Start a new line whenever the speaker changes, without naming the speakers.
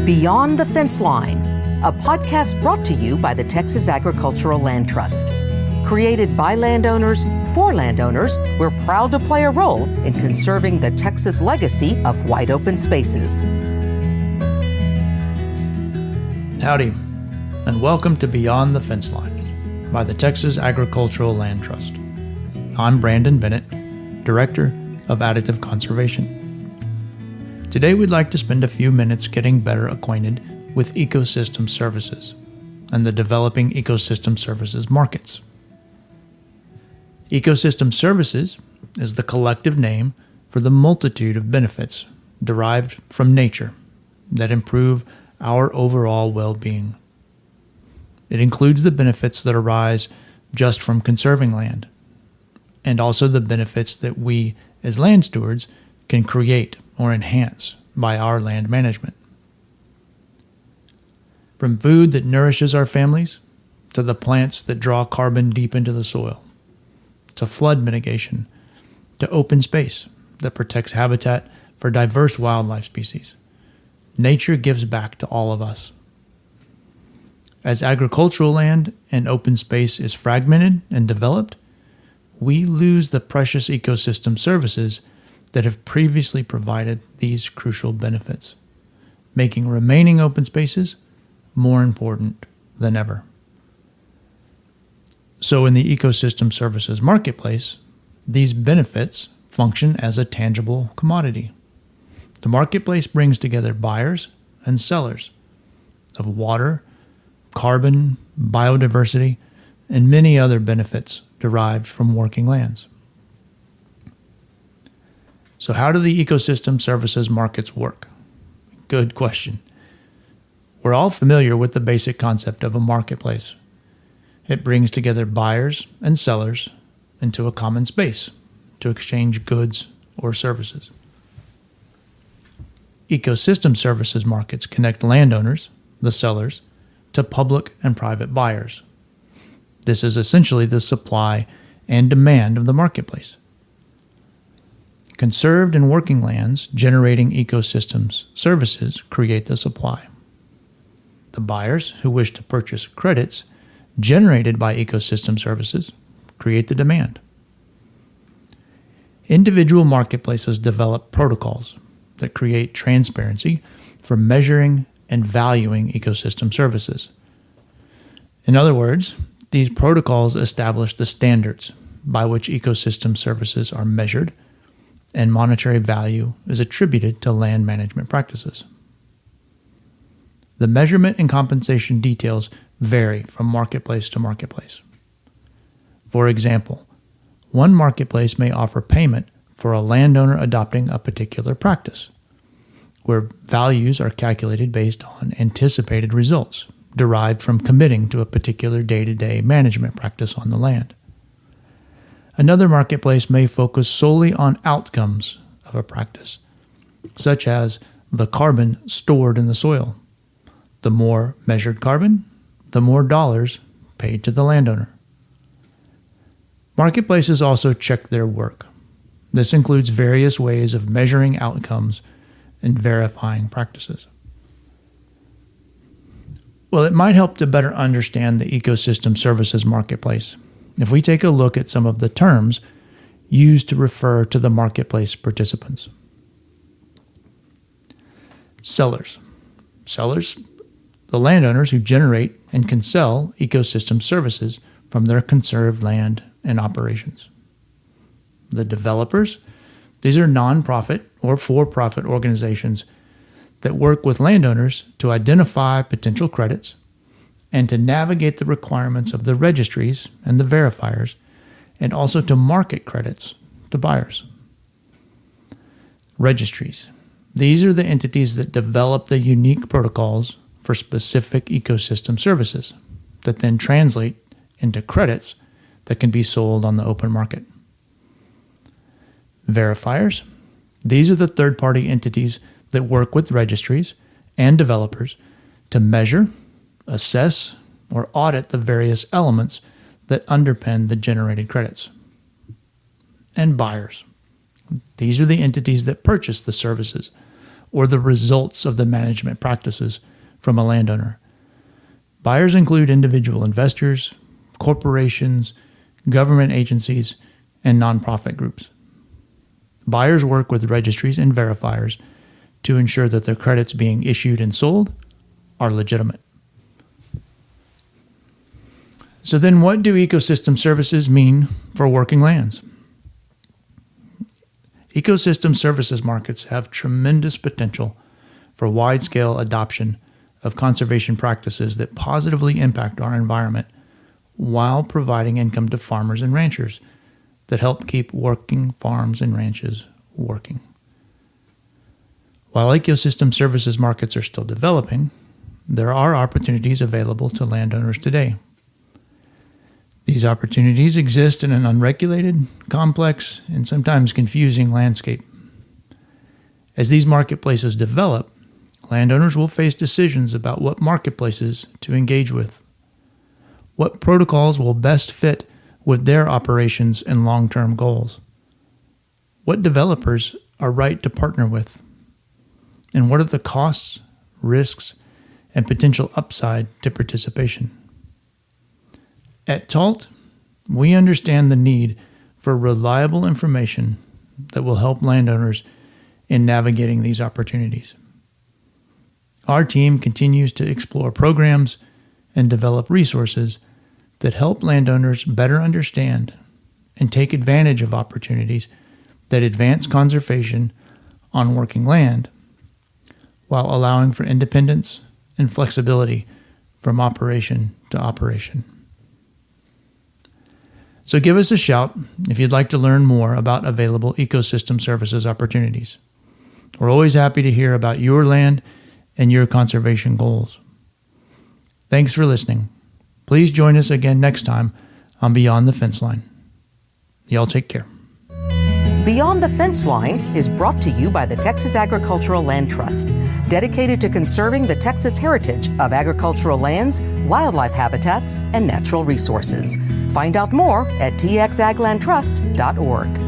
Beyond the Fence Line, a podcast brought to you by the Texas Agricultural Land Trust. Created by landowners for landowners, we're proud to play a role in conserving the Texas legacy of wide open spaces.
Howdy, and welcome to Beyond the Fence Line by the Texas Agricultural Land Trust. I'm Brandon Bennett, Director of Additive Conservation. Today we'd like to spend a few minutes getting better acquainted with ecosystem services and the developing ecosystem services markets. Ecosystem services is the collective name for the multitude of benefits derived from nature that improve our overall well-being. It includes the benefits that arise just from conserving land, and also the benefits that we as land stewards can create or enhance by our land management. From food that nourishes our families, to the plants that draw carbon deep into the soil, to flood mitigation, to open space that protects habitat for diverse wildlife species. Nature gives back to all of us. As agricultural land and open space is fragmented and developed, we lose the precious ecosystem services that have previously provided these crucial benefits, making remaining open spaces more important than ever. So in the ecosystem services marketplace, these benefits function as a tangible commodity. The marketplace brings together buyers and sellers of water, carbon, biodiversity, and many other benefits derived from working lands. So how do the ecosystem services markets work? Good question. We're all familiar with the basic concept of a marketplace. It brings together buyers and sellers into a common space to exchange goods or services. Ecosystem services markets connect landowners, the sellers, to public and private buyers. This is essentially the supply and demand of the marketplace. Conserved and working lands generating ecosystems services create the supply. The buyers who wish to purchase credits generated by ecosystem services create the demand. Individual marketplaces develop protocols that create transparency for measuring and valuing ecosystem services. In other words, these protocols establish the standards by which ecosystem services are measured, and monetary value is attributed to land management practices. The measurement and compensation details vary from marketplace to marketplace. For example, one marketplace may offer payment for a landowner adopting a particular practice, where values are calculated based on anticipated results derived from committing to a particular day-to-day management practice on the land. Another marketplace may focus solely on outcomes of a practice, such as the carbon stored in the soil. The more measured carbon, the more dollars paid to the landowner. Marketplaces also check their work. This includes various ways of measuring outcomes and verifying practices. Well, it might help to better understand the ecosystem services marketplace if we take a look at some of the terms used to refer to the marketplace participants. Sellers. Sellers, the landowners who generate and can sell ecosystem services from their conserved land and operations. The developers, these are nonprofit or for-profit organizations that work with landowners to identify potential credits and to navigate the requirements of the registries and the verifiers, and also to market credits to buyers. Registries. These are the entities that develop the unique protocols for specific ecosystem services that then translate into credits that can be sold on the open market. Verifiers. These are the third-party entities that work with registries and developers to measure, assess, or audit the various elements that underpin the generated credits. And buyers. These are the entities that purchase the services or the results of the management practices from a landowner. Buyers include individual investors, corporations, government agencies, and nonprofit groups. Buyers work with registries and verifiers to ensure that the credits being issued and sold are legitimate. So then what do ecosystem services mean for working lands? Ecosystem services markets have tremendous potential for wide-scale adoption of conservation practices that positively impact our environment while providing income to farmers and ranchers that help keep working farms and ranches working. While ecosystem services markets are still developing, there are opportunities available to landowners today. These opportunities exist in an unregulated, complex, and sometimes confusing landscape. As these marketplaces develop, landowners will face decisions about what marketplaces to engage with, what protocols will best fit with their operations and long-term goals, what developers are right to partner with, and what are the costs, risks, and potential upside to participation. At TALT, we understand the need for reliable information that will help landowners in navigating these opportunities. Our team continues to explore programs and develop resources that help landowners better understand and take advantage of opportunities that advance conservation on working land while allowing for independence and flexibility from operation to operation. So give us a shout if you'd like to learn more about available ecosystem services opportunities. We're always happy to hear about your land and your conservation goals. Thanks for listening. Please join us again next time on Beyond the Fence Line. Y'all take care.
Beyond the Fence Line is brought to you by the Texas Agricultural Land Trust, dedicated to conserving the Texas heritage of agricultural lands, wildlife habitats, and natural resources. Find out more at txaglandtrust.org.